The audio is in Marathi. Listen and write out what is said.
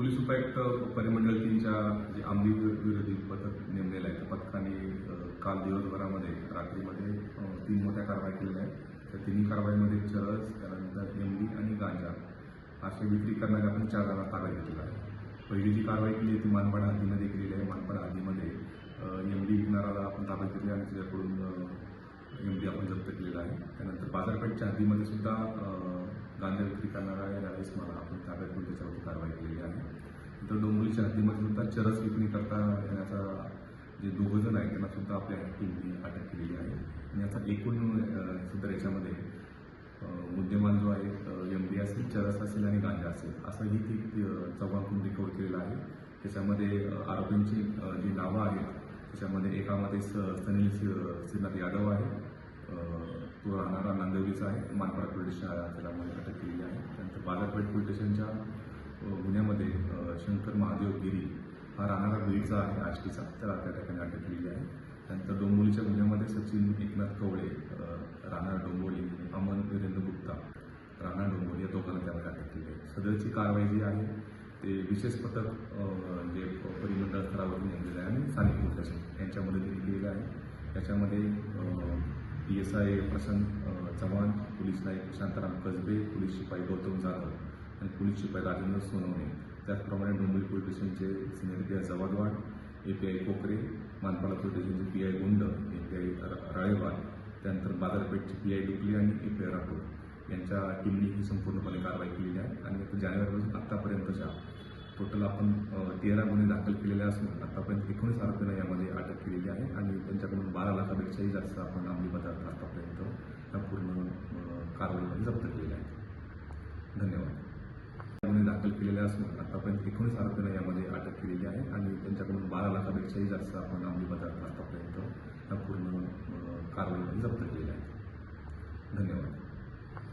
पोलीस उपायुक्त परिमंडळ 3च्या जे अंमली विरोधी पथक नेमलेलं आहे त्या पथकाने काल दिवसभरामध्ये रात्रीमध्ये 3 मोठ्या कारवाई केलेल्या आहेत. त्या तिन्ही कारवाईमध्ये चरस, त्यानंतर एमडी आणि गांजा असे विक्री करणाऱ्या आपण 4 जणांना ताब्यात घेतलेला आहे. पहिली जी कारवाई केली आहे ती मानपाडा हद्दीमध्ये केलेली आहे. मानपाडा हद्दीमध्ये एमडी विकणाराला आपण ताब्यात घेतले आणि त्याच्याकडून एमडी आपण जप्त केलेला आहे. त्यानंतर बाजारपेठच्या हद्दीमध्ये सुद्धा गांजा विक्री करणारा या इसमाला आपण ताब्यात घेऊन त्याच्यावरती कारवाई केलेली आहे. नंतर डोंबिवलीच्या हद्दीमध्ये सुद्धा चरस विक्री करता येण्याचा जे 2 जण आहेत त्यांना सुद्धा आपल्या टीमने अटक केलेली आहे. आणि याचा एकूण सुद्धा याच्यामध्ये मुद्देमाल जो आहे एमडी असेल, चरस असेल आणि गांजा असेल असंही ती चौघांकडून रिकव्हर केलेलं आहे. त्याच्यामध्ये आरोपींची जी नावं आहेत त्याच्यामध्ये एकामध्ये सनील श्रीनाथ यादव आहे, तो राहणारा नांदेडचा आहे, मानपाडा पोलीस स्टेशन त्याला अटक केलेली आहे. त्यानंतर बाजारपेठ पोलीस स्टेशनच्या गुन्ह्यामध्ये शंकर महादेव गिरी हा राहणारा बीडचा आहे, आष्टीचा, त्याला त्या ठिकाणी अटक केलेली आहे. त्यानंतर डोंबिवलीच्या गुन्ह्यामध्ये सचिन एकनाथ कवळे राहणार डोंबिवली, अमन वीरेंद्र गुप्ता राहणार डोंबिवली या दोघांना त्यामध्ये अटक केली आहे. सदरची कारवाई जी आहे ते विशेष पथक जे परिमंडळ स्तरावरून नेमलेलं आहे आणि स्थानिक पोलीस स्टेशन यांच्या मदतीने केलेलं आहे. त्याच्यामध्ये PSI प्रशांत चव्हाण, पोलीस नाईक शांताराम कसबे, पोलीस शिपाई गौतम जाधव आणि पोलीस शिपाई राजेंद्र सोनवणे, त्याचप्रमाणे डोंबिवली पोलीस स्टेशनचे सिनियर PI जवादवाड, API कोकरे, मानपाडा पोलीस स्टेशनचे PI गुंड, API राळेवाड, त्यानंतर बाजारपेठचे PI डुकली आणि API राठोड यांच्या टीमनी ही संपूर्णपणे कारवाई केलेली आहे. आणि आता जानेवारीपासून आत्तापर्यंतच्या टोटल आपण 13 गुन्हे दाखल केलेले असून आतापर्यंत 19 आरोपींना यामध्ये अटक केलेली आहे आणि त्यांच्याकडून 12 लाखापेक्षाही जास्त आपण अंमली पदार्थ आतापर्यंत या पूर्ण कारवाईमध्ये जप्त केलेले आहेत. धन्यवाद. गुन्हे दाखल केलेले असून आतापर्यंत 19 आरोपींना यामध्ये अटक केलेली आहे आणि त्यांच्याकडून 12 लाखापेक्षाही जास्त आपण अंमली पदार्थ आतापर्यंत या पूर्ण कारवाईमध्ये जप्त केलेले आहेत. धन्यवाद.